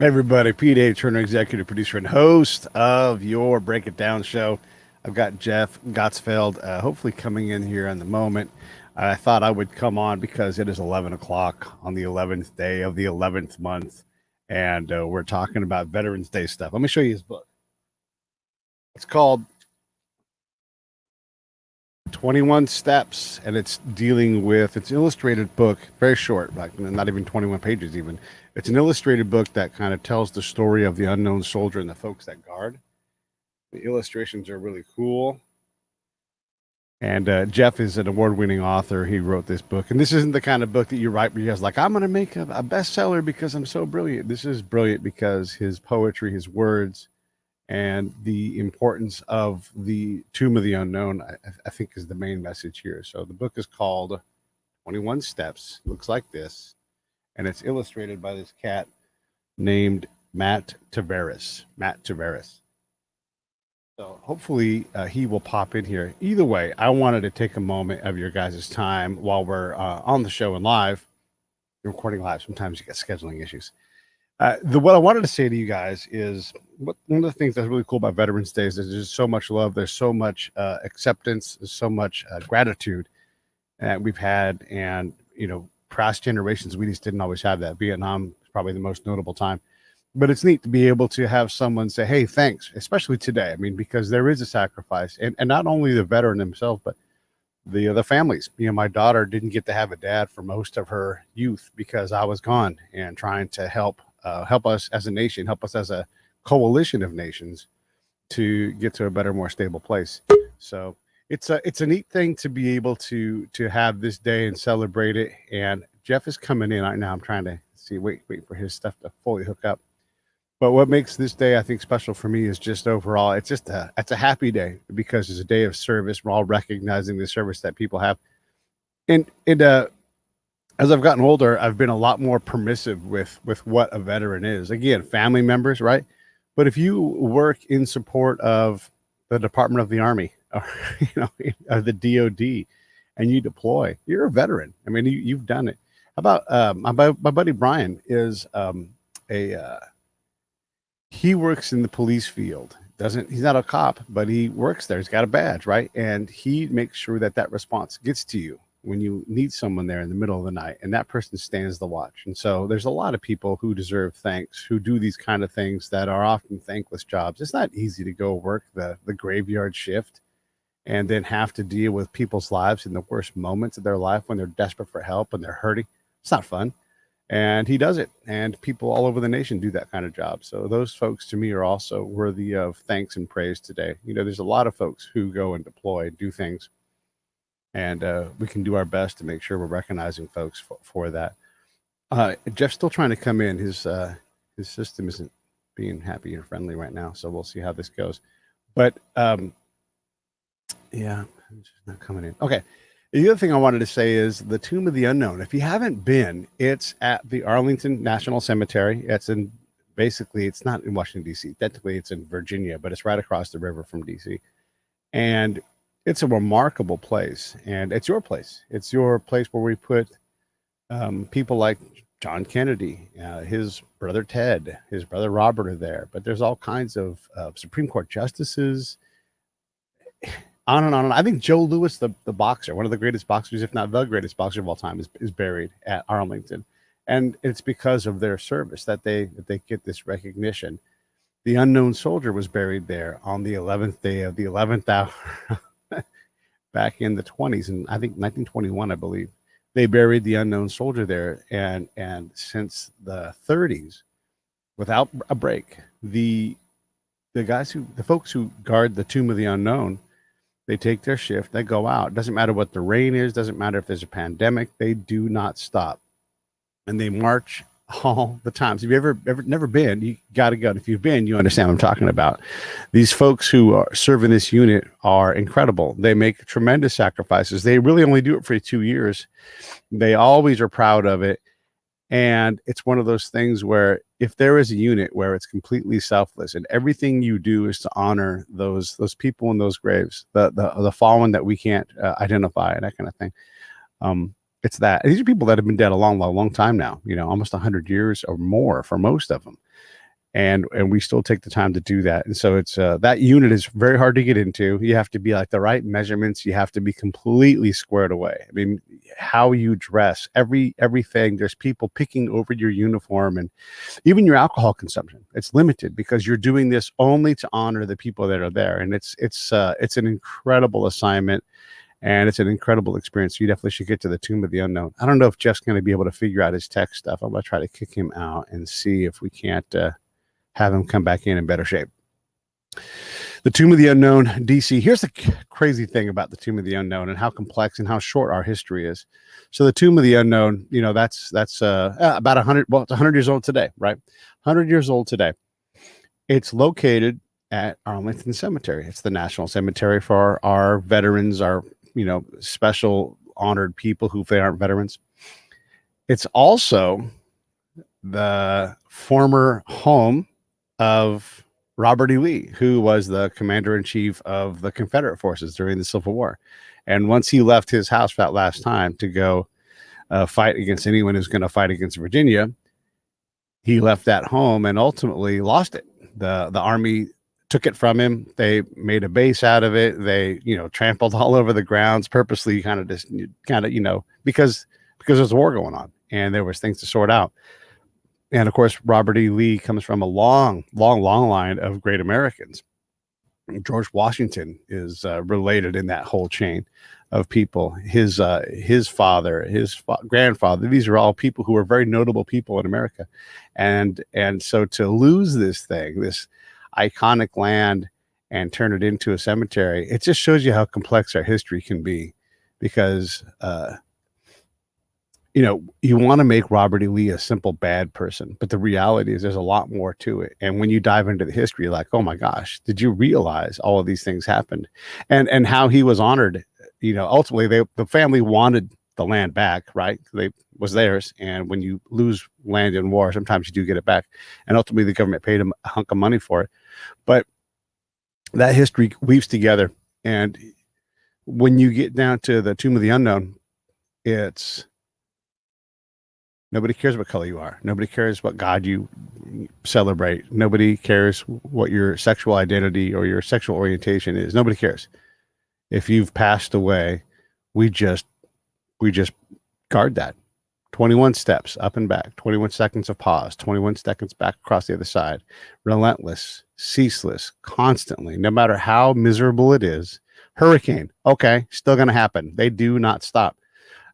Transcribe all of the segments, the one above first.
Everybody, P. Dave Turner, executive producer and host of your Break It Down show. I've got Jeff Gottesfeld, hopefully coming in here in the moment. I thought I would come on because it is 11 o'clock on the 11th day of the 11th month, and we're talking about Veterans Day stuff. Let me show you his book. It's called 21 Steps, and it's dealing with, it's an illustrated book, very short, like not even 21 pages even. It's an illustrated book that kind of tells the story of the unknown soldier and the folks that guard. The illustrations are really cool. And Jeff is an award-winning author. He wrote this book. And this isn't the kind of book that you write where you're like, I'm going to make a bestseller because I'm so brilliant. This is brilliant because his poetry, his words, and the importance of the Tomb of the Unknown, I think, is the main message here. So the book is called 21 Steps. It looks like this. And it's illustrated by this cat named Matt Tavares. Matt Tavares. So hopefully he will pop in here. Either way, I wanted to take a moment of your guys' time while we're on the show and live. You're recording live. Sometimes you get scheduling issues. What I wanted to say to you guys is one of the things that's really cool about Veterans Day is there's just so much love. There's so much acceptance. There's so much gratitude that we've had. And, you know, past generations, we just didn't always have that. Vietnam is probably the most notable time. But it's neat to be able to have someone say, hey, thanks, especially today. I mean, because there is a sacrifice. And not only the veteran himself, but the families. You know, my daughter didn't get to have a dad for most of her youth because I was gone and trying to help us as a nation, help us as a coalition of nations to get to a better, more stable place. So it's a neat thing to be able to have this day and celebrate it. And Jeff is coming in right now. I'm trying to see, wait for his stuff to fully hook up. But what makes this day, I think, special for me is just overall, it's a happy day because it's a day of service. We're all recognizing the service that people have. And as I've gotten older, I've been a lot more permissive with what a veteran is. Again, family members, right? But if you work in support of the Department of the Army or, or the DOD and you deploy, you're a veteran. I mean, you've done it. How about my buddy Brian is he works in the police field. He's not a cop, but he works there. He's got a badge, right? And he makes sure that response gets to you when you need someone there in the middle of the night, and that person stands the watch. And so there's a lot of people who deserve thanks, who do these kind of things that are often thankless jobs. It's not easy to go work the graveyard shift and then have to deal with people's lives in the worst moments of their life when they're desperate for help and they're hurting. It's not fun. And he does it, and people all over the nation do that kind of job. So those folks, to me, are also worthy of thanks and praise today. You know, there's a lot of folks who go and deploy, do things, and we can do our best to make sure we're recognizing folks for that. Jeff's still trying to come in. His system isn't being happy and friendly right now, so we'll see how this goes. But yeah, it's just not coming in. Okay. The other thing I wanted to say is the Tomb of the Unknown. If you haven't been, it's at the Arlington National Cemetery. It's not in Washington, D.C. Technically, it's in Virginia, but it's right across the river from D.C. And it's a remarkable place. And it's your place. It's your place where we put people like John Kennedy, his brother Ted, his brother Robert are there. But there's all kinds of Supreme Court justices, on and on. And I think Joe Louis, the boxer, one of the greatest boxers, if not the greatest boxer of all time, is buried at Arlington. And it's because of their service that they get this recognition. The unknown soldier was buried there on the 11th day of the 11th hour back in the 20s. And I think 1921, I believe, they buried the unknown soldier there. And since the 30s, without a break, the folks who guard the Tomb of the Unknown, they take their shift, they go out. Doesn't matter what the rain is, doesn't matter if there's a pandemic, they do not stop. And they march all the time. So if you've ever never been, you got to go. And if you've been, you understand what I'm talking about. These folks who are serving this unit are incredible. They make tremendous sacrifices. They really only do it for 2 years. They always are proud of it. And it's one of those things where if there is a unit where it's completely selfless and everything you do is to honor those people in those graves, the fallen that we can't identify and that kind of thing, It's that. And these are people that have been dead a long, long, long time now, almost 100 years or more for most of them. And we still take the time to do that. And so it's that unit is very hard to get into. You have to be like the right measurements. You have to be completely squared away. I mean, how you dress, everything. There's people picking over your uniform, and even your alcohol consumption. It's limited because you're doing this only to honor the people that are there. And it's an incredible assignment, and it's an incredible experience. So you definitely should get to the Tomb of the Unknown. I don't know if Jeff's going to be able to figure out his tech stuff. I'm going to try to kick him out and see if we can't have him come back in better shape. The Tomb of the Unknown, DC. Here's the crazy thing about the Tomb of the Unknown and how complex and how short our history is. So the Tomb of the Unknown, that's about 100. Well, it's 100 years old today, right? 100 years old today. It's located at Arlington Cemetery. It's the National Cemetery for our veterans, our special honored people who, if they aren't veterans. It's also the former home of Robert E. Lee, who was the commander-in-chief of the Confederate forces during the Civil War. And once he left his house for that last time to go fight against anyone who's going to fight against Virginia, he left that home and ultimately lost it. The Army took it from him. They made a base out of it. They, trampled all over the grounds purposely, because there's a war going on and there was things to sort out. And of course, Robert E. Lee comes from a long, long, long line of great Americans. George Washington is related in that whole chain of people. His father, his grandfather, these are all people who were very notable people in America. And so to lose this thing, this iconic land, and turn it into a cemetery, it just shows you how complex our history can be, because you want to make Robert E. Lee a simple bad person, but the reality is there's a lot more to it. And when you dive into the history, you're like, oh my gosh, did you realize all of these things happened, and how he was honored? Ultimately the family wanted the land back, right? They was theirs. And when you lose land in war, sometimes you do get it back. And ultimately the government paid him a hunk of money for it. But that history weaves together. And when you get down to the Tomb of the Unknown, it's nobody cares what color you are. Nobody cares what God you celebrate. Nobody cares what your sexual identity or your sexual orientation is. Nobody cares. If you've passed away, we just guard that. 21 steps up and back, 21 seconds of pause, 21 seconds back across the other side. Relentless, ceaseless, constantly, no matter how miserable it is. Hurricane, okay, still going to happen. They do not stop.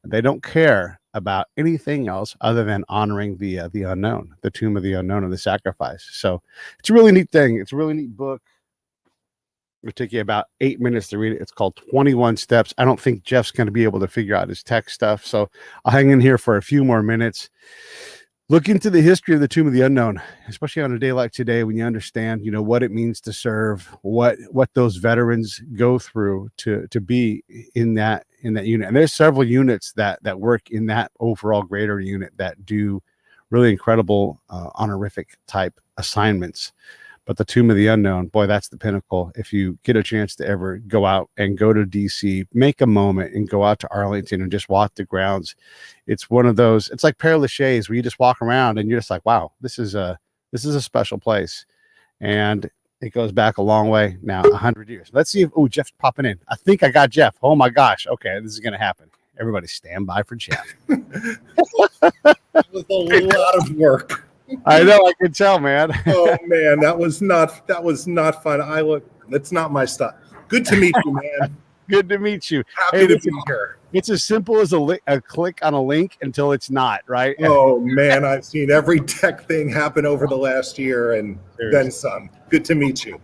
They don't care about anything else other than honoring the unknown, the Tomb of the Unknown and the sacrifice. So it's a really neat thing. It's a really neat book. It'll take you about 8 minutes to read it. It's called 21 Steps. I don't think Jeff's going to be able to figure out his tech stuff, so I'll hang in here for a few more minutes. Look into the history of the Tomb of the Unknown, especially on a day like today when you understand, what it means to serve, what those veterans go through to be in that unit. And there's several units that work in that overall greater unit that do really incredible honorific type assignments. But the Tomb of the Unknown, boy, that's the pinnacle. If you get a chance to ever go out and go to DC, make a moment and go out to Arlington and just walk the grounds. It's one of those, it's like Père Lachaise where you just walk around and you're just like, wow, this is a special place. And it goes back a long way now, 100 years. Let's see if, Jeff's popping in. I think I got Jeff. Oh my gosh. Okay, this is going to happen. Everybody stand by for Jeff. That was a lot of work. I know, I can tell, man. Oh man, that was not fun. That's not my stuff. Good to meet you, man. Good to meet you. Happy to be here. It's as simple as a click on a link until it's not, right? Oh man, I've seen every tech thing happen over the last year and then some. Good to meet you.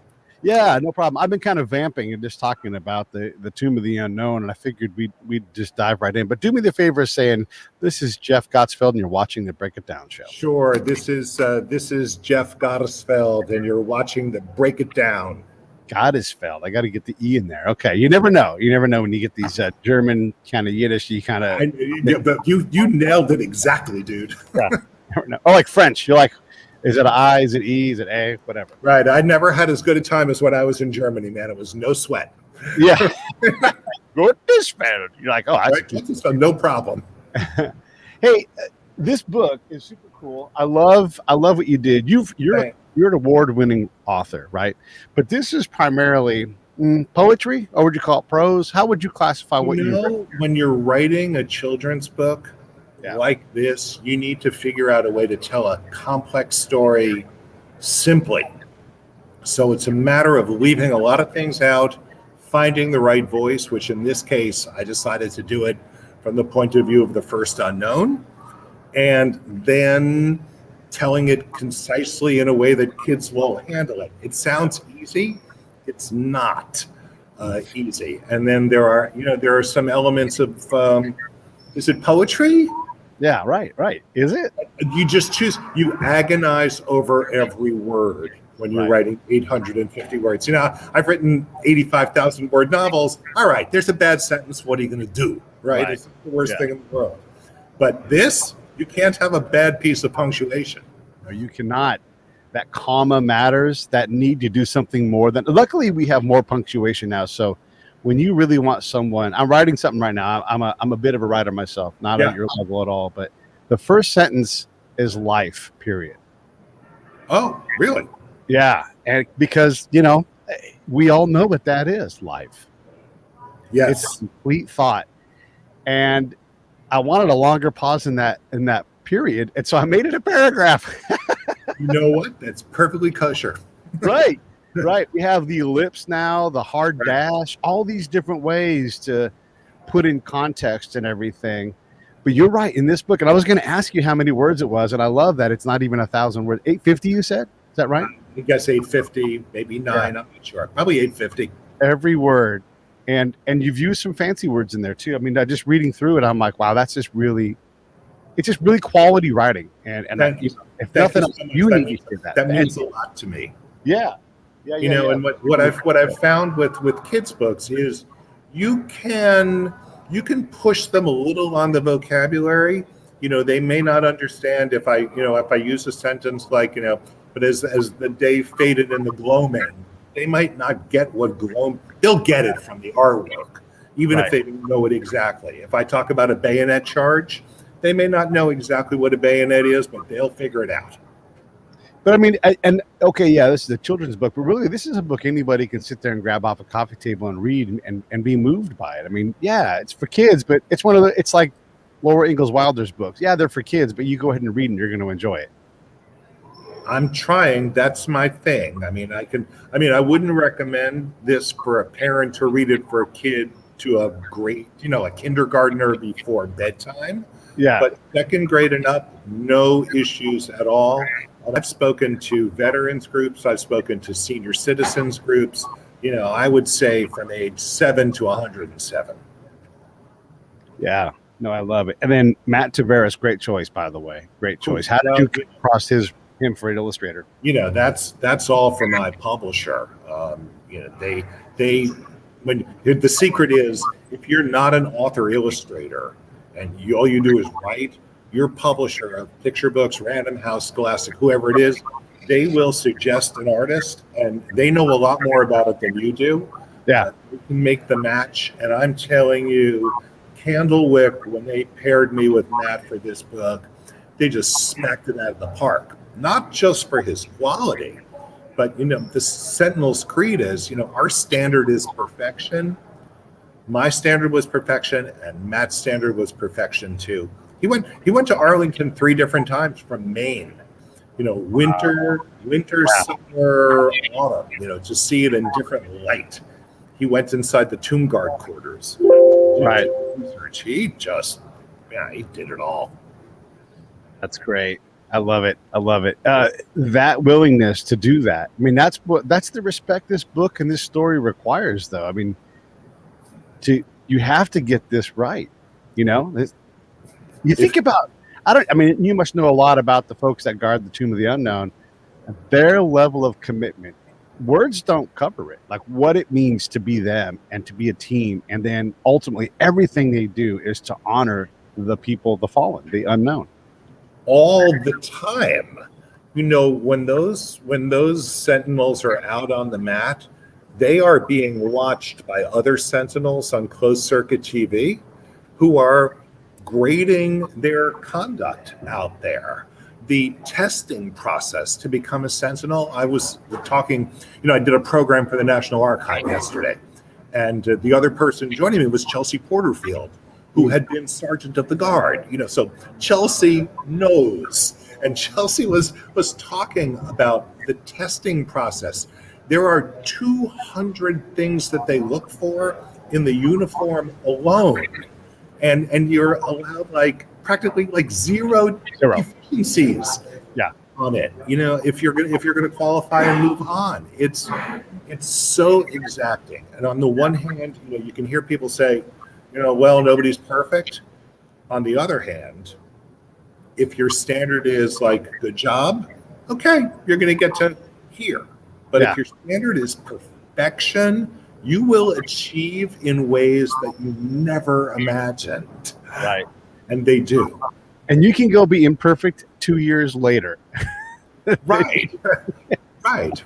Yeah, no problem. I've been kind of vamping and just talking about the Tomb of the Unknown, and I figured we'd just dive right in. But do me the favor of saying, this is Jeff Gottesfeld, and you're watching the Break It Down show. Sure. This is Jeff Gottesfeld, and you're watching the Break It Down. Gottesfeld. I got to get the E in there. Okay. You never know. You never know when you get these German kind of Yiddish. You kind of. But you nailed it exactly, dude. Yeah. Never know. Or like French. You're like, is it I? Is it E? Is it A? Whatever. Right. I never had as good a time as when I was in Germany, man. It was no sweat. Yeah. Gottesfeld. You're like, oh, that's right? No problem. Hey, this book is super cool. I love what you did. Right. You're an award-winning author, right? But this is primarily poetry, or would you call it prose? How would you classify what You you write? know, when you're writing a children's book Yeah. like this, you need to figure out a way to tell a complex story simply. So it's a matter of leaving a lot of things out, finding the right voice, which in this case, I decided to do it from the point of view of the first unknown, and then telling it concisely in a way that kids will handle it. It sounds easy. It's not easy. And then there are some elements of, is it poetry? Yeah, right. Is it? You just choose, you agonize over every word when you're Right. writing 850 words. I've written 85,000 word novels. All right, there's a bad sentence. What are you going to do? Right? It's the worst thing in the world. But this, you can't have a bad piece of punctuation. No, you cannot. That comma matters. That need to do something more than. Luckily, we have more punctuation now. So, when you really want someone, I'm writing something right now. I'm a bit of a writer myself, not at your level at all. But the first sentence is life. Period. Oh, really? Yeah, and because we all know what that is. Life. Yes. It's a complete thought, and I wanted a longer pause in that period, and so I made it a paragraph. You know what? That's perfectly kosher. Right. We have the ellipse now, the hard dash, all these different ways to put in context and everything. But you're right in this book, and I was going to ask you how many words it was, and I love that it's not even 1,000 words. 850, you said? Is that right? I guess 850, maybe 9. I'm not sure. Probably 850. Every word, and you've used some fancy words in there too. I mean, just reading through it, I'm like, wow, it's just really quality writing. And if nothing else, you need to hear that. That means a lot to me. Yeah. And what I've found with kids' books is you can push them a little on the vocabulary. They may not understand if I use a sentence like, but as the day faded in the gloaming, they might not get what gloam. They'll get it from the artwork, even if they don't know it exactly. If I talk about a bayonet charge, they may not know exactly what a bayonet is, but they'll figure it out. But I mean, this is a children's book, but really, this is a book anybody can sit there and grab off a coffee table and read and be moved by it. I mean, yeah, it's for kids, but it's like Laura Ingalls Wilder's books. Yeah, they're for kids, but you go ahead and read and you're going to enjoy it. I'm trying. That's my thing. I wouldn't recommend this for a parent to read it for a kid to a grade, a kindergartner before bedtime. Yeah. But second grade and up, no issues at all. I've spoken to veterans groups. I've spoken to senior citizens groups. I would say from age 7 to 107. Yeah. No, I love it. And then Matt Tavares, great choice, by the way. Great choice. How did you come across him for an illustrator? That's all for my publisher. When the secret is, if you're not an author illustrator and all you do is write, your publisher of picture books, Random House, Scholastic, whoever it is, they will suggest an artist, and they know a lot more about it than you do. Yeah. You can make the match, and I'm telling you, Candlewick, when they paired me with Matt for this book, they just smacked it out of the park. Not just for his quality, but the Sentinels Creed is, our standard is perfection. My standard was perfection, and Matt's standard was perfection too. He went to Arlington 3 different times from Maine. Winter, summer, autumn. To see it in different light. He went inside the Tomb Guard quarters. Right. He did it all. That's great. I love it. That willingness to do that. I mean, that's the respect this book and this story requires, though. I mean, you have to get this right. You think about, you must know a lot about the folks that guard the Tomb of the Unknown, their level of commitment. Words don't cover it, like what it means to be them and to be a team. And then ultimately everything they do is to honor the people, the fallen, the unknown. All the time. When those sentinels are out on the mat, they are being watched by other sentinels on closed circuit TV who are grading their conduct out there, the testing process to become a sentinel. I was talking, I did a program for the National Archive yesterday, and the other person joining me was Chelsea Porterfield, who had been Sergeant of the Guard. So Chelsea knows, and Chelsea was talking about the testing process. There are 200 things that they look for in the uniform alone, and you're allowed practically zero deficiencies on it. If you're gonna qualify and move on, it's so exacting. And on the one hand, you can hear people say, well, nobody's perfect. On the other hand, if your standard is good job, okay, you're gonna get to here. But if your standard is perfection, you will achieve in ways that you never imagined. Right. And they do. And you can go be imperfect 2 years later. Right.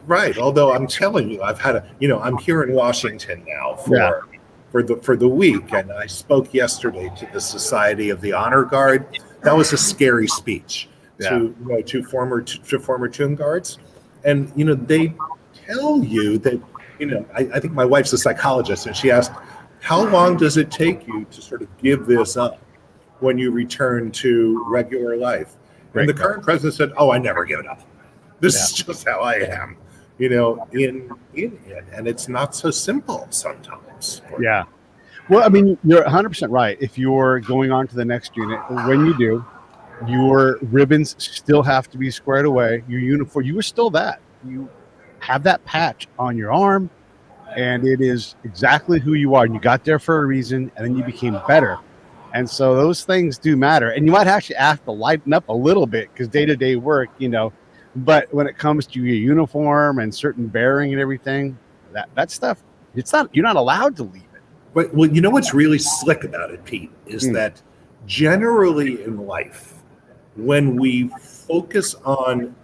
Right. Although I'm telling you, I've had I'm here in Washington now for the week, and I spoke yesterday to the Society of the Honor Guard. That was a scary speech to former tomb guards, and they tell you that I think my wife's a psychologist, and she asked, how long does it take you to sort of give this up when you return to regular life? And the current president said, oh, I never give it up. This is just how I am, in it. And it's not so simple sometimes. Yeah. Well, I mean, you're 100% right. If you're going on to the next unit, when you do, your ribbons still have to be squared away. Your uniform, you were still that. You have that patch on your arm, and it is exactly who you are. And you got there for a reason, and then you became better. And so those things do matter. And you might actually have to lighten up a little bit because day-to-day work, but when it comes to your uniform and certain bearing and everything, that stuff, you're not allowed to leave it. But well, what's really slick about it, Pete, is that generally in life, when we focus on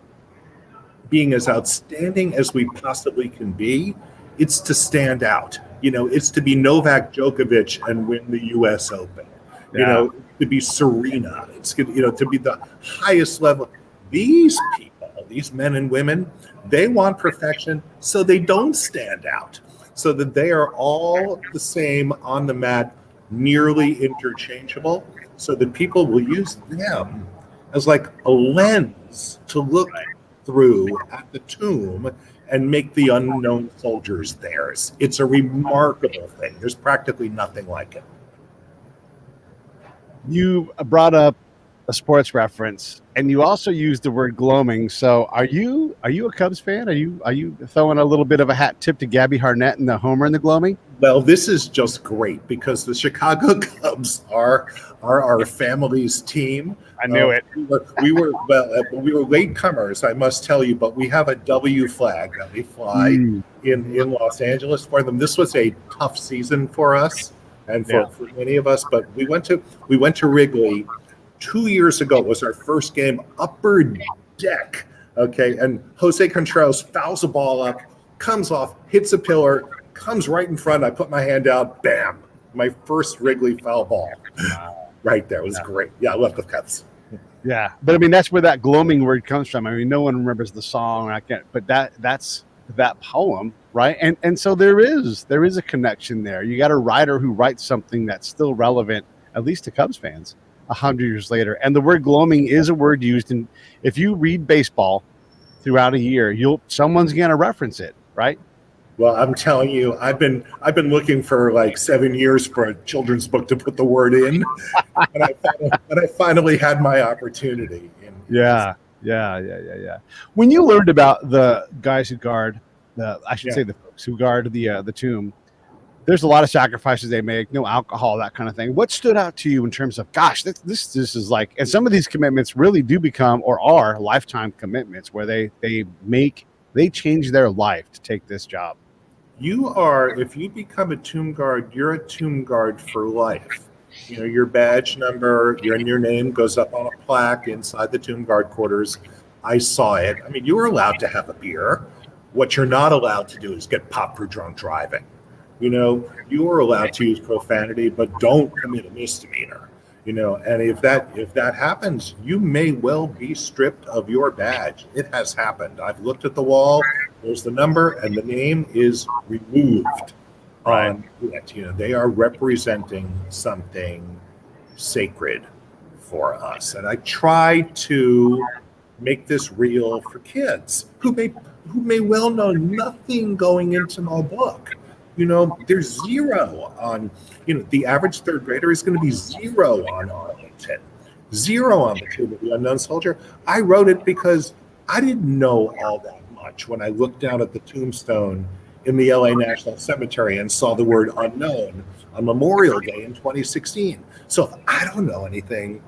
being as outstanding as we possibly can be, it's to stand out. It's to be Novak Djokovic and win the U.S. Open. To be Serena. It's to be the highest level. These people, these men and women, they want perfection, so they don't stand out, so that they are all the same on the mat, nearly interchangeable, so that people will use them as a lens to look through at the tomb and make the unknown soldiers theirs. It's a remarkable thing. There's practically nothing like it. You brought up a sports reference, and you also used the word gloaming. So are you a Cubs fan? Are you throwing a little bit of a hat tip to Gabby Harnett and the homer and the gloaming? Well, this is just great because the Chicago Cubs are our family's team. I knew it. We were latecomers, I must tell you, but we have a W flag that we fly in Los Angeles for them. This was a tough season for us and for many of us, but we went to Wrigley 2 years ago. It was our first game, upper deck. Okay, and Jose Contreras fouls the ball up, comes off, hits a pillar, comes right in front. I put my hand out, bam! My first Wrigley foul ball. Right there. It was great. Yeah, I love the Cubs. Yeah, but I mean that's where that gloaming word comes from. I mean, no one remembers the song. I can't, but that's that poem, right? And so there is a connection there. You got a writer who writes something that's still relevant, at least to Cubs fans, 100 years later. And the word gloaming is a word used, and if you read baseball throughout a year, someone's gonna reference it, right? Well, I'm telling you, I've been looking for 7 years for a children's book to put the word in, and I finally had my opportunity. Yeah. When you learned about the guys who guard the folks who guard the tomb, there's a lot of sacrifices they make, no alcohol, that kind of thing. What stood out to you in terms of, gosh, this is and some of these commitments really do become or are lifetime commitments where they change their life to take this job. If you become a tomb guard, you're a tomb guard for life. Your badge number, your name goes up on a plaque inside the tomb guard quarters. I saw it. I mean, you were allowed to have a beer. What you're not allowed to do is get popped for drunk driving. You are allowed to use profanity, but don't commit a misdemeanor. And if that happens, you may well be stripped of your badge. It has happened. I've looked at the wall, there's the number, and the name is removed on it. They are representing something sacred for us. And I try to make this real for kids who may well know nothing going into my book. There's zero on, the average third grader is going to be zero on Arlington, zero on the Tomb of the Unknown Soldier. I wrote it because I didn't know all that much when I looked down at the tombstone in the LA National Cemetery and saw the word unknown on Memorial Day in 2016. So if I don't know anything,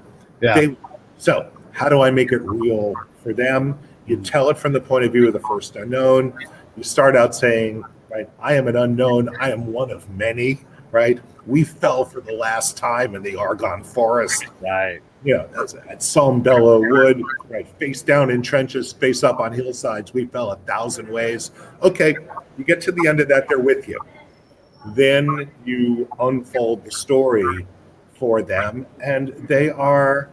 so how do I make it real for them? You tell it from the point of view of the first unknown. You start out saying, right, I am an unknown. I am one of many, right? We fell for the last time in the Argonne Forest. Right. At Sombello Wood, right? Face down in trenches, face up on hillsides. We fell 1,000 ways. Okay, you get to the end of that, they're with you. Then you unfold the story for them, and they are,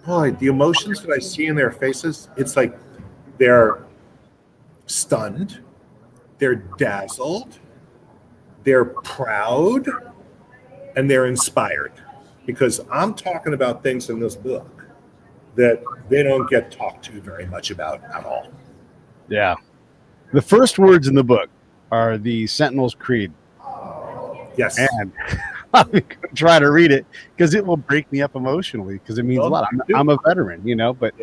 boy, the emotions that I see in their faces, it's like they're stunned, they're dazzled, they're proud, and they're inspired. Because I'm talking about things in this book that they don't get talked to very much about at all. Yeah. The first words in the book are the Sentinels Creed. Yes. And I'm going to try to read it because it will break me up emotionally because it means a lot. I'm a veteran, but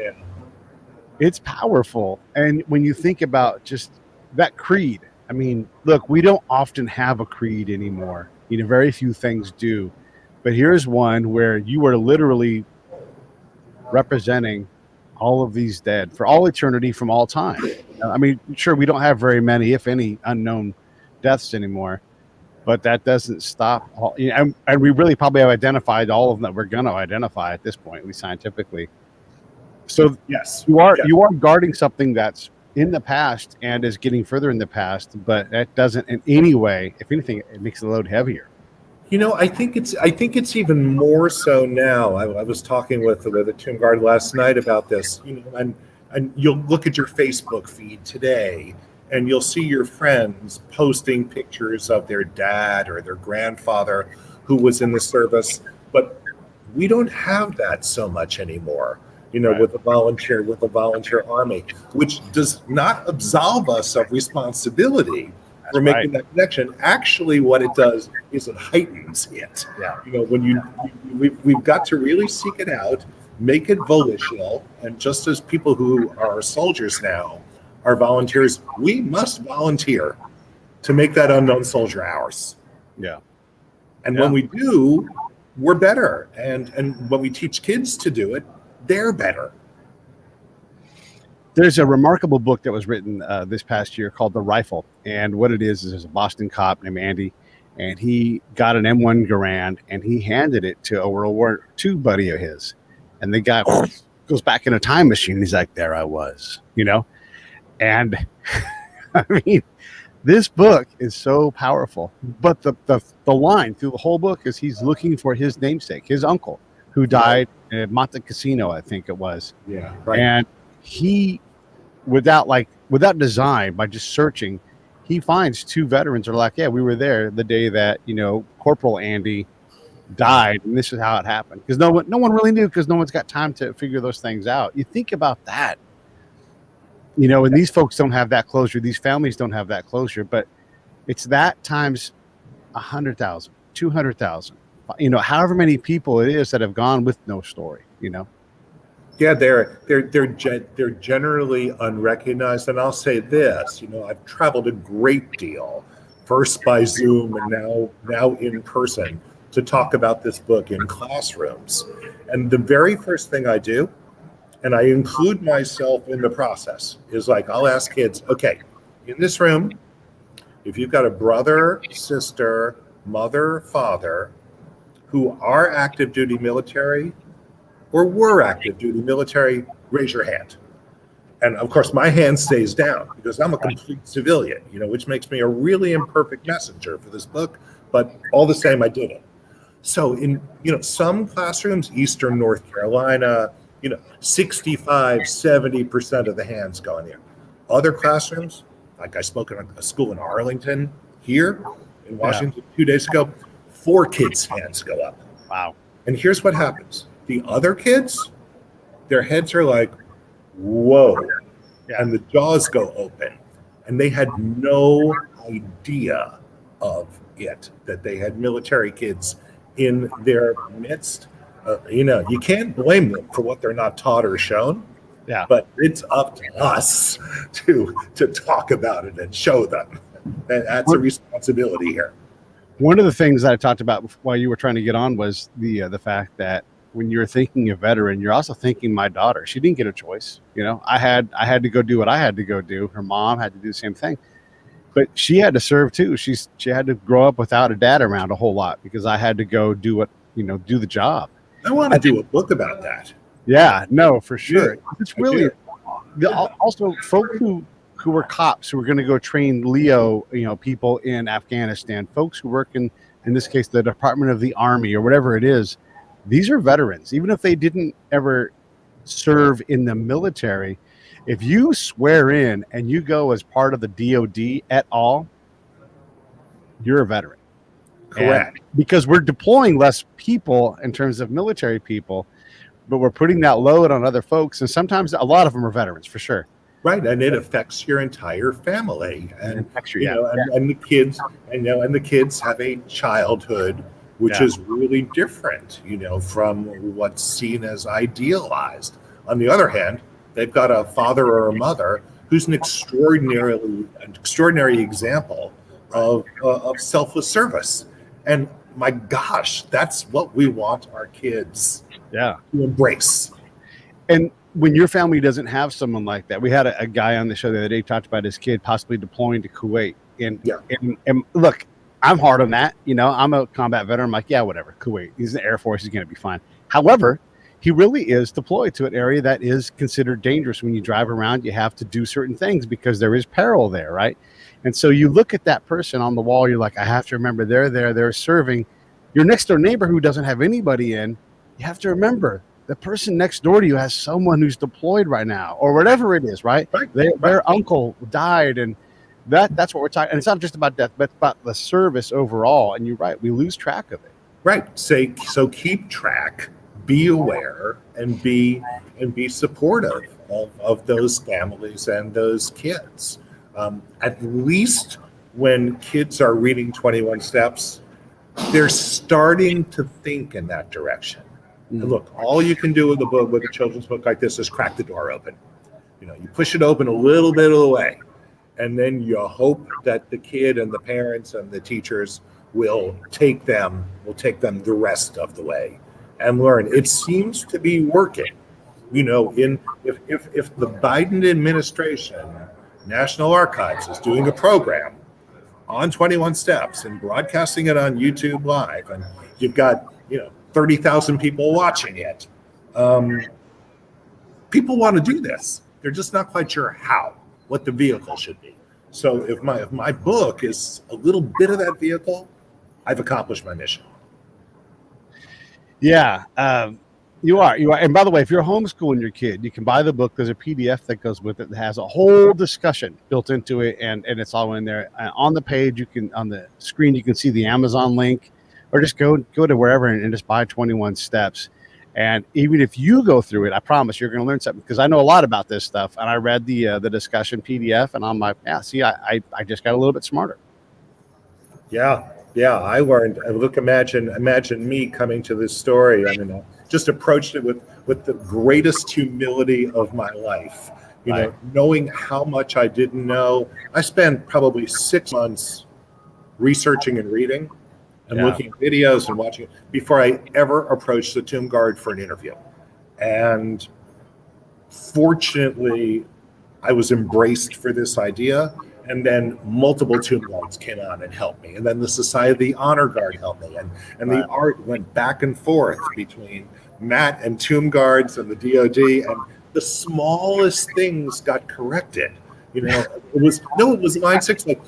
it's powerful. And when you think about just that creed, I mean, look, we don't often have a creed anymore. Very few things do. But here's one where you are literally representing all of these dead for all eternity from all time. I mean, sure, we don't have very many, if any, unknown deaths anymore, but that doesn't stop. And we really probably have identified all of them that we're going to identify at this point, at least scientifically. So yes, you are guarding something that's in the past and is getting further in the past, but that doesn't in any way, if anything, it makes the load heavier. I think it's even more so now. I was talking with a tomb guard last night about this, and you'll look at your Facebook feed today and you'll see your friends posting pictures of their dad or their grandfather who was in the service, but we don't have that so much anymore, right. with the volunteer army, which does not absolve us of responsibility. We're making that connection. Actually, what it does is it heightens it. Yeah. When we've got to really seek it out, make it volitional, and just as people who are soldiers now are volunteers, we must volunteer to make that unknown soldier ours. Yeah. And when we do, we're better. And when we teach kids to do it, they're better. There's a remarkable book that was written this past year called The Rifle. And what it is there's a Boston cop named Andy, and he got an M1 Garand, and he handed it to a World War II buddy of his. And the guy goes back in a time machine. He's like, there I was, And I mean, this book is so powerful. But the line through the whole book is he's looking for his namesake, his uncle, who died at Monte Cassino, I think it was. Yeah, right. And he, without design, by just searching, he finds two veterans are like, yeah, we were there the day that Corporal Andy died, and this is how it happened. Because no one really knew, because no one's got time to figure those things out. You think about that, and these folks don't have that closure. These families don't have that closure. But it's that times 100,000, 200,000, however many people it is that have gone with no story. Yeah, they're generally unrecognized. And I'll say this, I've traveled a great deal, first by Zoom and now in person, to talk about this book in classrooms. And the very first thing I do, and I include myself in the process, is like, I'll ask kids, okay, in this room, if you've got a brother, sister, mother, father, who are active duty military, or were active duty military, raise your hand. And of course, my hand stays down because I'm a complete civilian, which makes me a really imperfect messenger for this book, but all the same, I did it. So in, some classrooms, Eastern North Carolina, 65-70% of the hands go in there. Other classrooms, like I spoke in a school in Arlington here in Washington 2 days ago, 4 kids' hands go up. Wow. And here's what happens. The other kids, their heads are like, whoa. Yeah. And the jaws go open. And they had no idea of it, that they had military kids in their midst. You can't blame them for what they're not taught or shown. Yeah. But it's up to us to talk about it and show them. That's a responsibility here. One of the things that I talked about while you were trying to get on was the fact that when you're thinking a veteran, you're also thinking my daughter. She didn't get a choice. I had to go do what I had to go do. Her mom had to do the same thing, but she had to serve too. She had to grow up without a dad around a whole lot because I had to go do do the job. I want to do a book about that. Yeah, no, for sure. Yeah, it's really also folks who were cops who were going to go train Leo, people in Afghanistan, folks who work in this case, the Department of the Army or whatever it is. These are veterans, even if they didn't ever serve in the military. If you swear in and you go as part of the DOD at all, you're a veteran. Correct. And because we're deploying less people in terms of military people, but we're putting that load on other folks. And sometimes a lot of them are veterans for sure. Right. And it affects your entire family. And, and the kids, and the kids have a childhood which is really different, from what's seen as idealized. On the other hand, they've got a father or a mother who's an extraordinary example of selfless service. And my gosh, that's what we want our kids to embrace. And when your family doesn't have someone like that, we had a guy on the show the other day talked about his kid possibly deploying to Kuwait. And look, I'm hard on that. I'm a combat veteran. I'm like, yeah, whatever. Kuwait. He's in the Air Force. He's going to be fine. However, he really is deployed to an area that is considered dangerous. When you drive around, you have to do certain things because there is peril there, right? And so you look at that person on the wall, you're like, I have to remember they're there, they're serving. Your next door neighbor who doesn't have anybody in, you have to remember the person next door to you has someone who's deployed right now or whatever it is, right? Their uncle died, and that's what we're talking. And it's not just about death, but about the service overall. And you're right, we lose track of it. Right. So keep track, be aware, and be supportive of those families and those kids. At least when kids are reading 21 Steps, they're starting to think in that direction. And look, all you can do with a children's book like this is crack the door open. You push it open a little bit of the way, and then you hope that the kid and the parents and the teachers will take them the rest of the way and learn. It seems to be working. If the Biden administration, National Archives, is doing a program on 21 Steps and broadcasting it on YouTube Live, and you've got 30,000 people watching it. People want to do this. They're just not quite sure what the vehicle should be. So if my book is a little bit of that vehicle, I've accomplished my mission. Yeah, you are. And by the way, if you're homeschooling your kid, you can buy the book. There's a PDF that goes with it that has a whole discussion built into it, and it's all in there. On the page, on the screen, you can see the Amazon link, or just go to wherever and just buy 21 Steps. And even if you go through it, I promise you're going to learn something, because I know a lot about this stuff. And I read the discussion PDF, and I'm like, I just got a little bit smarter. Yeah, I learned. Look, imagine me coming to this story. I mean, I just approached it with the greatest humility of my life. Knowing how much I didn't know. I spent probably 6 months researching and reading and looking at videos and watching it before I ever approached the tomb guard for an interview. And fortunately, I was embraced for this idea. And then multiple tomb guards came on and helped me. And then the Society of the Honor Guard helped me. And the art went back and forth between Matt and tomb guards and the DOD. And the smallest things got corrected. It was line 6. Like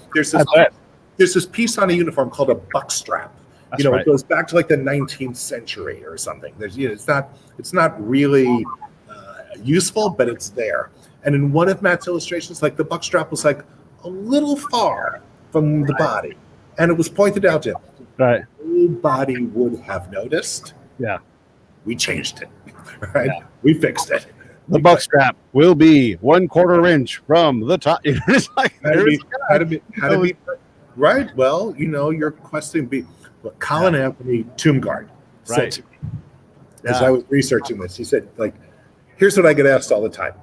there's this piece on a uniform called a buck strap. That's It right. goes back to like the 19th century or something. There's, it's not really useful, but it's there. And in one of Matt's illustrations, like the buckstrap was like a little far from the body, and it was pointed out to him. Right. Nobody would have noticed. Yeah. We changed it, right? Yeah. We fixed it. The buck strap will be 1/4 inch from the top. It's like, How to be right. Well, you're questioning Colin Anthony Tomb Guard said Right. to me as I was researching this. He said, like, here's what I get asked all the time: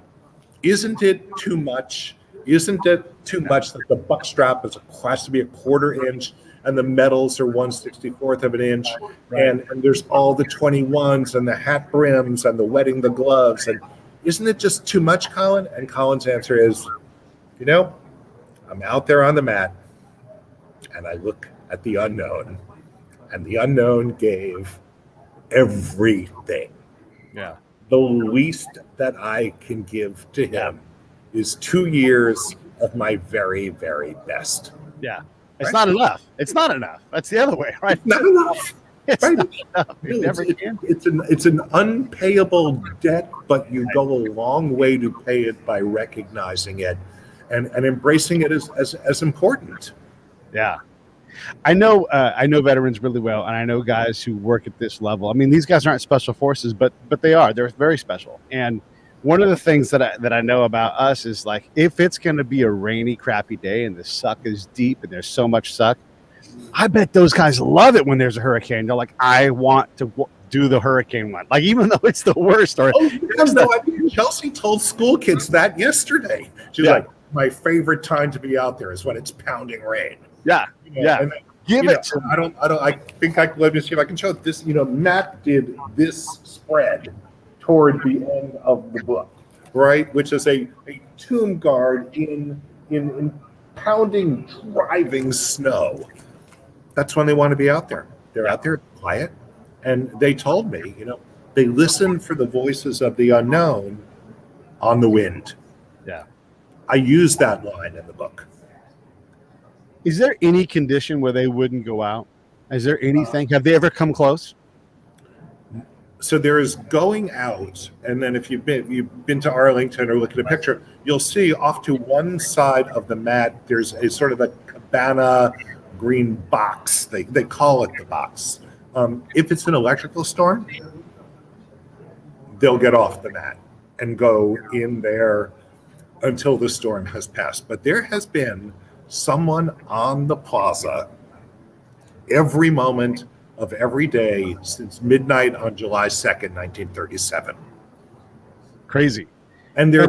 isn't it too much? Isn't it too much that the buck strap has to be 1/4 inch and the medals are 1/64 of an inch, and there's all the 21s and the hat brims and the wedding the gloves, and isn't it just too much, Colin? And Colin's answer is, I'm out there on the mat and I look at the unknown, and the unknown gave everything. Yeah. The least that I can give to him is 2 years of my very, very best. Yeah. It's not enough. It's not enough. That's the other way, right? It's not enough. It's Right. not enough. It never can. It's an unpayable debt, but you go a long way to pay it by recognizing it and embracing it as important. Yeah. I know veterans really well, and I know guys who work at this level. I mean, these guys aren't special forces, but they are. They're very special. And one of the things that I know about us is, like, if it's going to be a rainy, crappy day and the suck is deep and there's so much suck, I bet those guys love it when there's a hurricane. They're like, I want to do the hurricane one, like, even though it's the worst. Or Chelsea told school kids that yesterday. She's like, my favorite time to be out there is when it's pounding rain. Yeah. And Give it to me. I think let me see if I can show this. Matt did this spread toward the end of the book, right? Which is a tomb guard in pounding, driving snow. That's when they want to be out there. They're out there quiet. And they told me, they listen for the voices of the unknown on the wind. Yeah. I use that line in the book. Is there any condition where they wouldn't go out? Is there anything? Have they ever come close? So there is going out, and then if you've been to Arlington or look at a picture, you'll see off to one side of the mat there's a sort of a cabana green box. They call it the box. If it's an electrical storm, they'll get off the mat and go in there until the storm has passed. But there has been someone on the plaza every moment of every day since midnight on July 2nd, 1937. Crazy. And there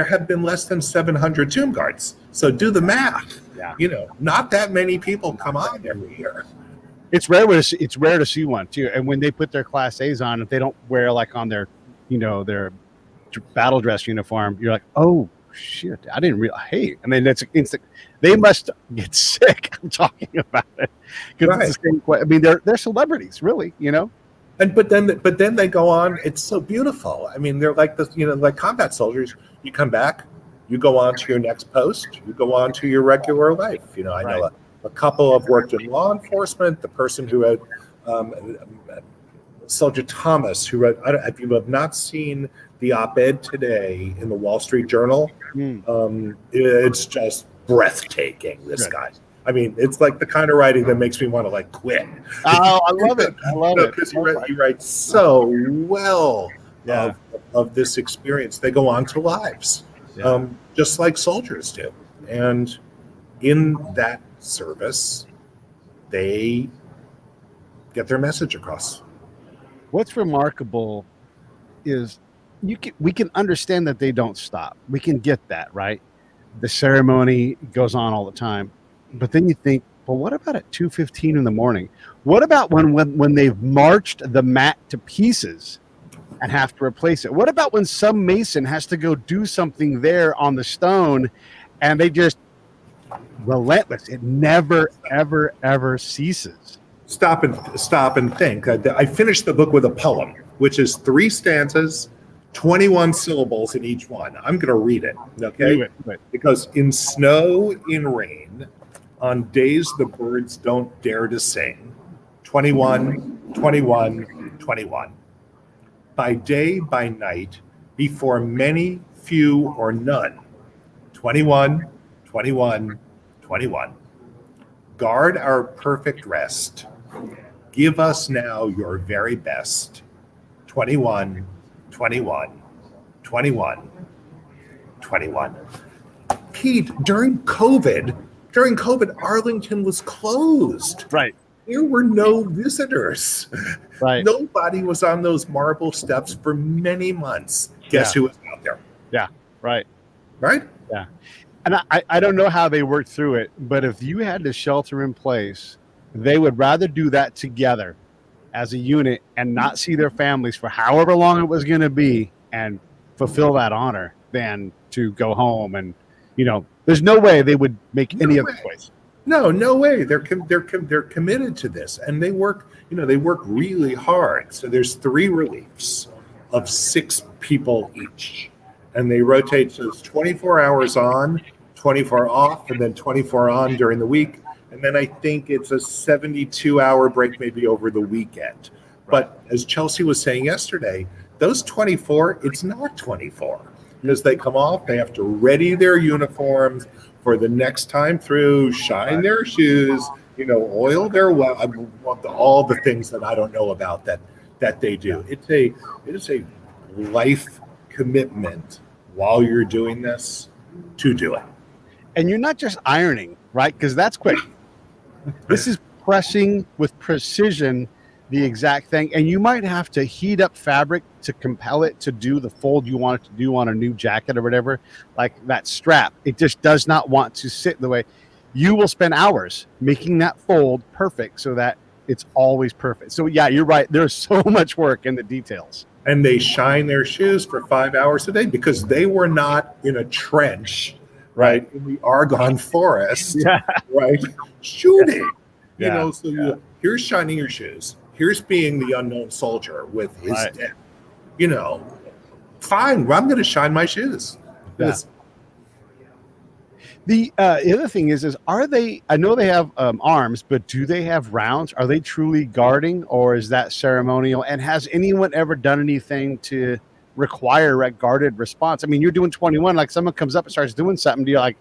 have been less than 700 tomb guards. So do the math. Yeah. Not that many people come on every year. It's rare to see one too. And when they put their Class A's on, if they don't wear, like, on their, their battle dress uniform, you're like, oh shit, I didn't realize. Hey, and then that's instant. They must get sick. I'm talking about it because it's the same. I mean, they're celebrities, really. And but then they go on. It's so beautiful. I mean, they're like like combat soldiers. You come back, you go on to your next post, you go on to your regular life. I know a couple have worked in law enforcement. The person who had Soldier Thomas, who wrote, if you have not seen the op-ed today in the Wall Street Journal, it's just breathtaking. This guy. I mean, it's like the kind of writing that makes me want to quit. Oh, I love it. I love it. Because he writes so well of this experience. They go on to lives, just like soldiers do. And in that service, they get their message across. What's remarkable is we can understand that they don't stop. We can get that, right? The ceremony goes on all the time. But then you think, well, what about at 2:15 in the morning? What about when they've marched the mat to pieces and have to replace it? What about when some mason has to go do something there on the stone and they just relentless? It never, ever, ever ceases. Stop and think. I finished the book with a poem, which is 3 stanzas, 21 syllables in each one. I'm going to read it, okay? Do it. Because in snow, in rain, on days the birds don't dare to sing, 21, 21, 21. By day, by night, before many, few, or none. 21, 21, 21. Guard our perfect rest. Give us now your very best. 21, 21, 21, 21. Pete, during COVID, Arlington was closed. Right. There were no visitors. Right. Nobody was on those marble steps for many months. Guess who was out there? Yeah. Right. Right? Yeah. And I don't know how they worked through it, but if you had to shelter in place, they would rather do that together as a unit and not see their families for however long it was going to be and fulfill that honor than to go home. And, there's no way they would make any other choice. No way. They're committed to this, and they work really hard. So there's 3 reliefs of 6 people each, and they rotate. So it's 24 hours on, 24 off, and then 24 on during the week. And then I think it's a 72-hour break maybe over the weekend. But as Chelsea was saying yesterday, those 24, it's not 24. Because they come off, they have to ready their uniforms for the next time through, shine their shoes, oil their all the things that I don't know about that they do. It is a life commitment while you're doing this to do it. And you're not just ironing, right? Because that's quick. This is pressing with precision the exact thing. And you might have to heat up fabric to compel it to do the fold you want it to do on a new jacket or whatever. Like that strap, it just does not want to sit the way. You will spend hours making that fold perfect so that it's always perfect. So yeah, you're right. There's so much work in the details. And they shine their shoes for 5 hours a day because they were not in a trench, right, in the Argonne forest, right, shooting. Here's shining your shoes. Here's being the unknown soldier with his death. Fine, I'm going to shine my shoes. Yeah. The other thing is are they, I know they have arms, but do they have rounds? Are they truly guarding, or is that ceremonial? And has anyone ever done anything to require a guarded response? I mean, you're doing 21, like someone comes up and starts doing something, do you like,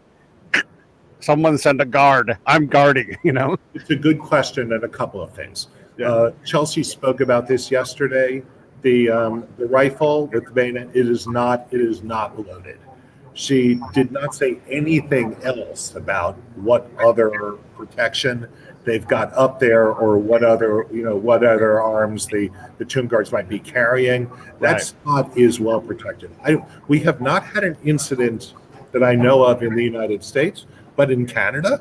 someone send a guard, I'm guarding, It's a good question and a couple of things. Yeah. Chelsea spoke about this yesterday. The rifle with the bayonet, it is not loaded. She did not say anything else about what other protection they've got up there or what other arms the tomb guards might be carrying. That spot is well protected. We have not had an incident that I know of in the United States, but in Canada,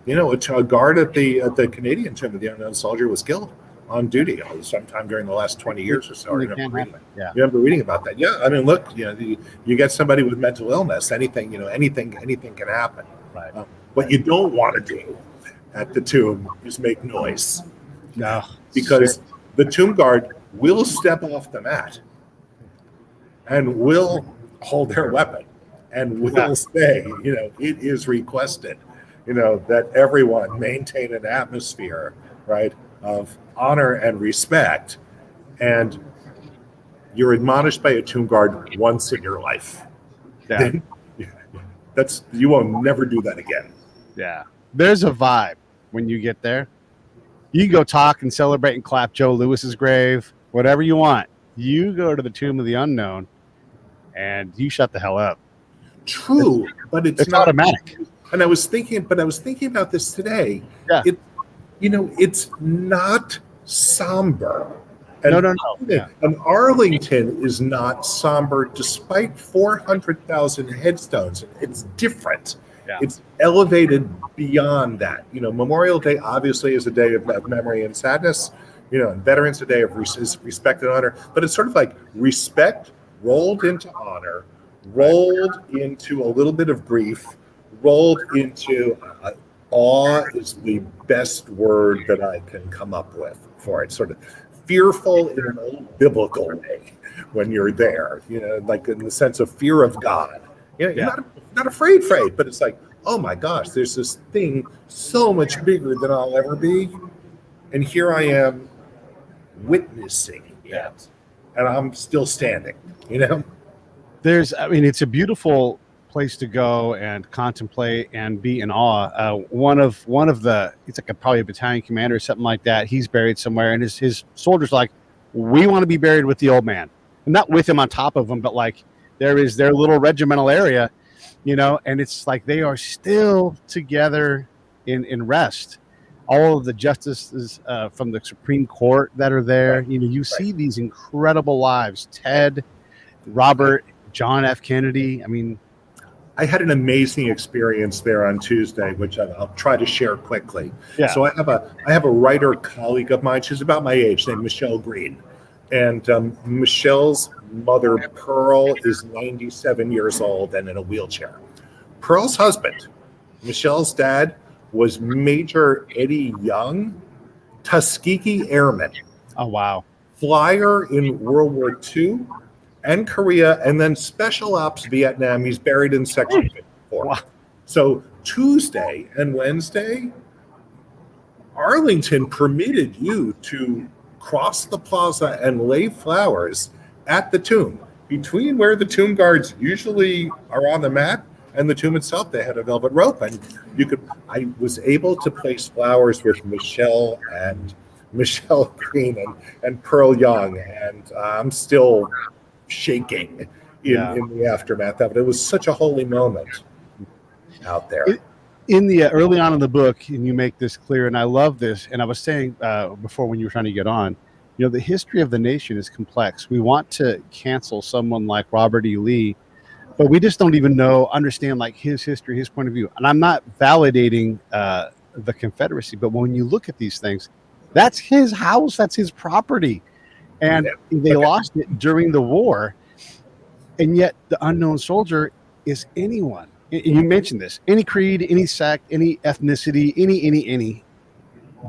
a guard at the Canadian tomb of the unknown soldier was killed on duty sometime during the last 20 years or so. I remember reading about that. Yeah, I mean, look, you get somebody with mental illness, anything can happen. Right. What you don't want to do at the tomb is make noise. No, because the tomb guard will step off the mat and will hold their weapon and will say, it is requested, that everyone maintain an atmosphere, right, of honor and respect. And you're admonished by a tomb guard once in your life. Yeah. You will never do that again. Yeah. There's a vibe when you get there. You can go talk and celebrate and clap Joe Lewis's grave, whatever you want. You go to the tomb of the unknown and you shut the hell up. True, but it's not automatic. And I was thinking about this today. Yeah. It's not somber. And, no. Yeah. And Arlington is not somber despite 400,000 headstones. It's different. Yeah. It's elevated beyond that. Memorial Day obviously is a day of memory and sadness, and Veterans Day of respect and honor. But it's sort of like respect rolled into honor, rolled into a little bit of grief, rolled into awe is the best word that I can come up with for it. Sort of fearful in an old biblical way when you're there, like in the sense of fear of God. You're not afraid, but it's like, oh my gosh, there's this thing so much bigger than I'll ever be. And here I am witnessing it. Yeah. And I'm still standing, you know? I mean, it's a beautiful place to go and contemplate and be in awe. One of the, it's like probably a battalion commander or something like that. He's buried somewhere, and his soldiers like, we want to be buried with the old man, and not with him on top of him, but like there is their little regimental area, you know, and it's like they are still together in rest. All of the justices from the Supreme Court that are there, you know, you see these incredible lives. Ted, Robert, John F. Kennedy. I mean, I had an amazing experience there on Tuesday, which I'll try to share quickly. Yeah. So I have a writer colleague of mine. She's about my age, named Michelle Green, and Michelle's mother, Pearl, is 97 years old and in a wheelchair. Pearl's husband, Michelle's dad, was Major Eddie Young, Tuskegee Airman. oh wow. Flyer in World War II and Korea, and then Special Ops Vietnam. He's buried in Section 54. Wow. So Tuesday and Wednesday, Arlington permitted you to cross the plaza and lay flowers at the tomb. Between where the tomb guards usually are on the mat and the tomb itself, they had a velvet rope, and I was able to place flowers with Michelle Green and Pearl Young, and I'm still shaking in the aftermath of it. It was such a holy moment out there. In the early on in the book, and you make this clear, and I love this, and I was saying before when you were trying to get on, you know, the history of the nation is complex. We want to cancel someone like Robert E. Lee, but we just don't even understand like his history, his point of view. And I'm not validating the Confederacy, but when you look at these things, that's his house, that's his property. And they lost it during the war. And yet the unknown soldier is anyone. And you mentioned this, any creed, any sect, any ethnicity, any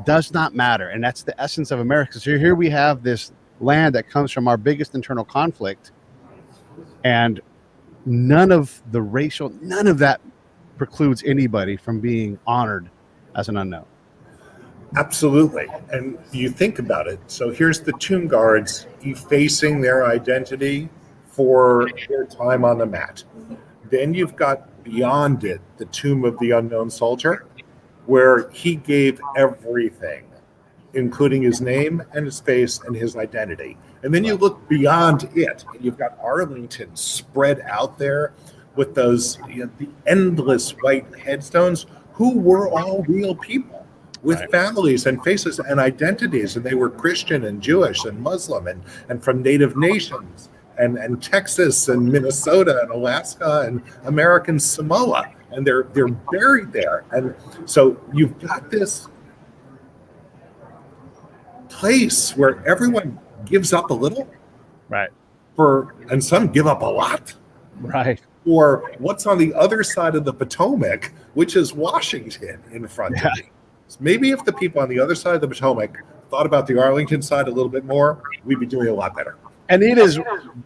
does not matter. And that's the essence of America. So here we have this land that comes from our biggest internal conflict, and none of that precludes anybody from being honored as an unknown. Absolutely. And you think about it. So here's the tomb guards effacing their identity for their time on the mat. Then you've got beyond it the tomb of the unknown soldier, where he gave everything, including his name and his face and his identity. And then you look beyond it, and you've got Arlington spread out there with those, you know, the endless white headstones, who were all real people with families and faces and identities. And they were Christian and Jewish and Muslim and from native nations and Texas and Minnesota and Alaska and American Samoa. And they're buried there. And so you've got this place where everyone gives up a little, Right. and some give up a lot. Right. Or what's on the other side of the Potomac, which is Washington in front of me. So maybe if the people on the other side of the Potomac thought about the Arlington side a little bit more, we'd be doing a lot better. And it is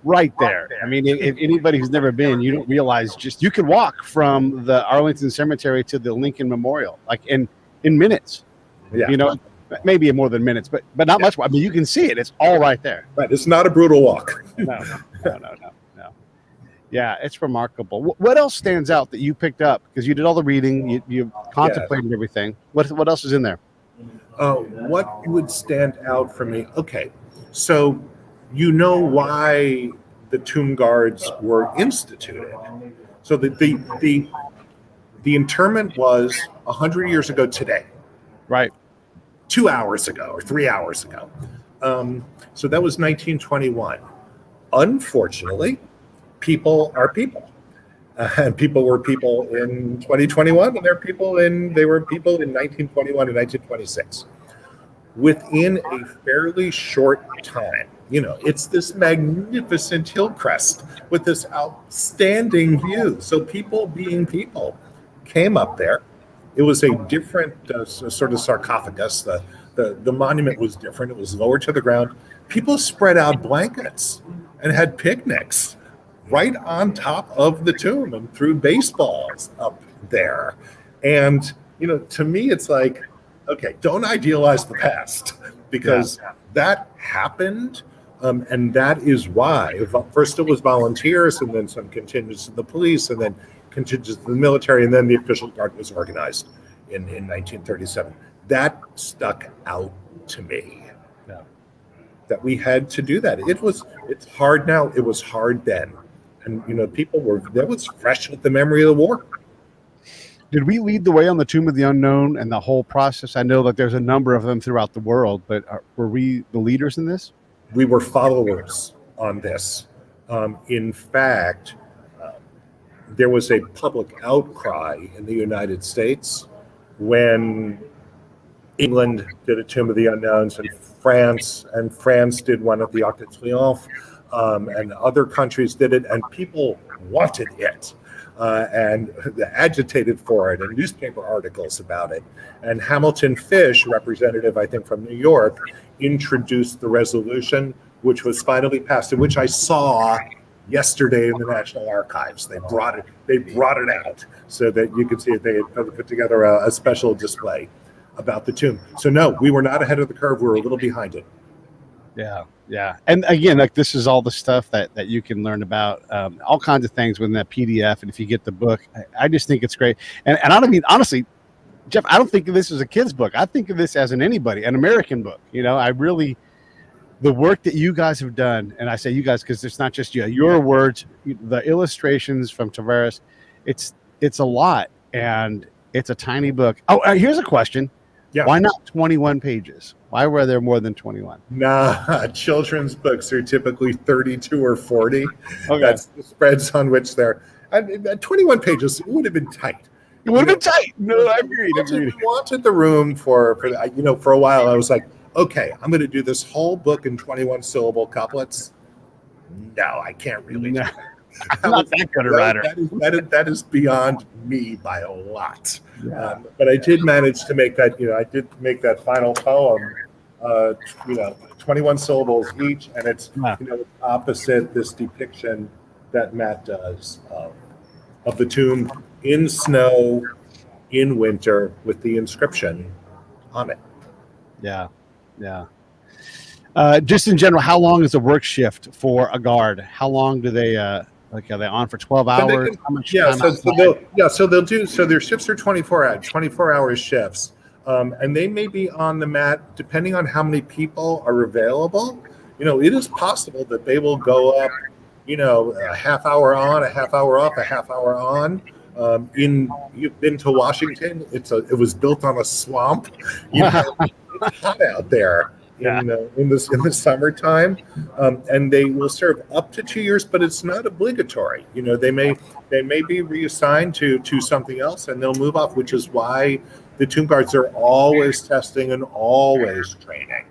right there. I mean, if anybody who's never been, you don't realize you could walk from the Arlington Cemetery to the Lincoln Memorial, like in minutes. Yeah. You know, maybe more than minutes, but not much. I mean, you can see it. It's all right there. Right. It's not a brutal walk. No. Yeah, it's remarkable. What else stands out that you picked up? Because you did all the reading, you contemplated everything. What else is in there? What would stand out for me? Okay, so you know why the tomb guards were instituted. So the interment was 100 years ago today. Right. 2 hours ago or 3 hours ago. So that was 1921. Unfortunately, people are people. And people were people in 2021, and they were people in 1921 and 1926. Within a fairly short time, you know, it's this magnificent hill crest with this outstanding view. So people being people came up there. It was a different sort of sarcophagus. The monument was different. It was lower to the ground. People spread out blankets and had picnics right on top of the tomb and threw baseballs up there. And, you know, to me, it's like, Okay, don't idealize the past because that happened. And that is why first it was volunteers and then some contingents of the police and then contingents of the military and then the official guard was organized in 1937. That stuck out to me. Yeah. That we had to do that. It's hard now. It was hard then. And that was fresh with the memory of the war. Did we lead the way on the Tomb of the Unknown and the whole process? I know that there's a number of them throughout the world, but were we the leaders in this? We were followers on this. In fact, there was a public outcry in the United States when England did a Tomb of the Unknowns and France did one at the Arc de Triomphe, and other countries did it, and people wanted it. And agitated for it, and newspaper articles about it. And Hamilton Fish, representative, I think, from New York, introduced the resolution, which was finally passed, and which I saw yesterday in the National Archives. They brought it out so that you could see it. They had put together a special display about the tomb. So no, we were not ahead of the curve. We were a little behind it. Yeah. And again, like this is all the stuff that you can learn about, all kinds of things within that PDF. And if you get the book, I just think it's great. And I don't mean, honestly, Jeff, I don't think of this as a kid's book. I think of this as an American book. The work that you guys have done, and I say you guys because it's not just your words, the illustrations from Tavares, it's a lot, and it's a tiny book. Oh, here's a question. Yeah. Why not 21 pages? Why were there more than 21? Nah, children's books are typically 32 or 40. Okay. That's the spreads on which they're 21 pages. It would have been tight. It would have been tight. No, I agreed. We wanted the room for a while. I was like, okay, I'm going to do this whole book in 21 syllable couplets. No, I can't really do that. I'm not that good a writer. That is beyond me by a lot. Yeah. But I did manage to make that. I did make that final poem. 21 syllables each, and it's opposite this depiction that Matt does of the tomb in snow in winter with the inscription on it. Yeah. Just in general, how long is the work shift for a guard? How long do they? Are they on for 12 hours? So they'll do. So their shifts are 24 hour shifts, and they may be on the mat depending on how many people are available. It is possible that they will go up, a half hour on, a half hour off, a half hour on. You've been to Washington. It was built on a swamp. It's hot out there. In the summertime, and they will serve up to 2 years, but it's not obligatory. They may be reassigned to something else, and they'll move off, which is why the tomb guards are always testing and always training.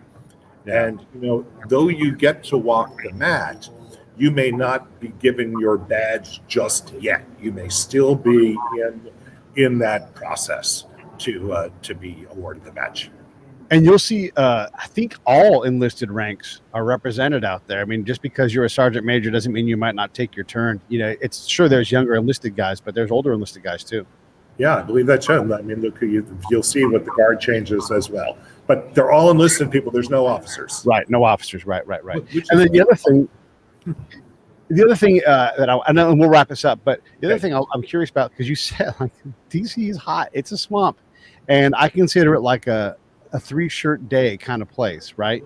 Yeah. And though you get to walk the mat, you may not be given your badge just yet. You may still be in that process to be awarded the badge. And you'll see, I think all enlisted ranks are represented out there. I mean, just because you're a sergeant major doesn't mean you might not take your turn. It's sure there's younger enlisted guys, but there's older enlisted guys too. Yeah, I believe that's true. I mean, look, you'll see what the guard changes as well. But they're all enlisted people. There's no officers. Right, no officers. Right. And then the other thing that I know, and we'll wrap this up, but the other thing I'm curious about, because you said like DC is hot. It's a swamp. And I consider it like a 3-shirt day kind of place, right?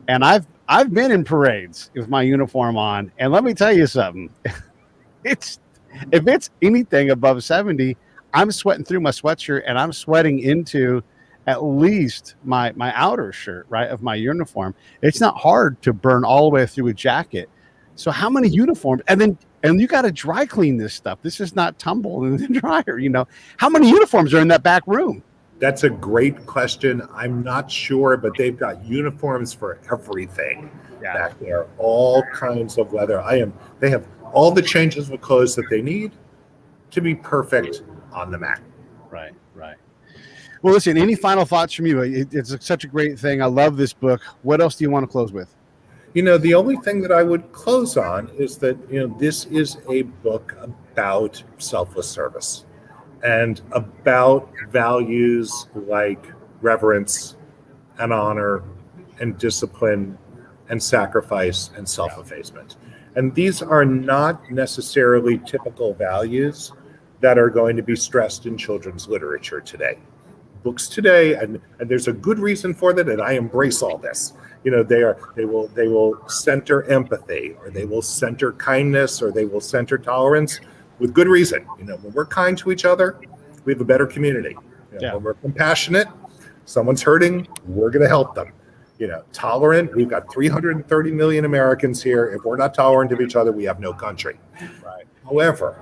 And I've been in parades with my uniform on, and let me tell you something. If it's anything above 70, I'm sweating through my sweatshirt, and I'm sweating into at least my outer shirt, right, of my uniform. It's not hard to burn all the way through a jacket. So how many uniforms? And you got to dry clean this stuff. This is not tumble in the dryer. How many uniforms are in that back room? That's a great question. I'm not sure, but they've got uniforms for everything back there, all kinds of weather. They have all the changes of clothes that they need to be perfect on the mat. Right. Well, listen, any final thoughts from you? It's such a great thing. I love this book. What else do you want to close with? The only thing that I would close on is that, this is a book about selfless service. And about values like reverence and honor and discipline and sacrifice and self-effacement. And these are not necessarily typical values that are going to be stressed in children's literature today. Books today, and there's a good reason for that, and I embrace all this. They will center empathy, or they will center kindness, or they will center tolerance with good reason. When we're kind to each other, we have a better community. When we're compassionate, someone's hurting, we're going to help them. Tolerant, we've got 330 million Americans here. If we're not tolerant of each other, we have no country. Right. However,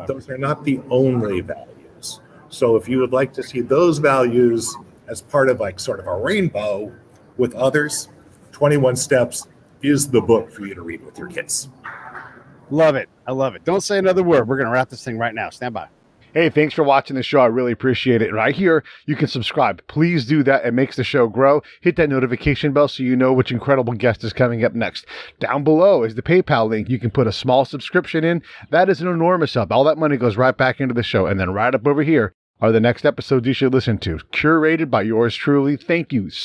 those are not the only values. So if you would like to see those values as part of sort of a rainbow with others, 21 Steps is the book for you to read with your kids. Love it. I love it. Don't say another word. We're going to wrap this thing right now. Stand by. Hey, thanks for watching the show. I really appreciate it. Right here, you can subscribe. Please do that. It makes the show grow. Hit that notification bell so you know which incredible guest is coming up next. Down below is the PayPal link. You can put a small subscription in. That is an enormous help. All that money goes right back into the show. And then right up over here are the next episodes you should listen to, curated by yours truly. Thank you so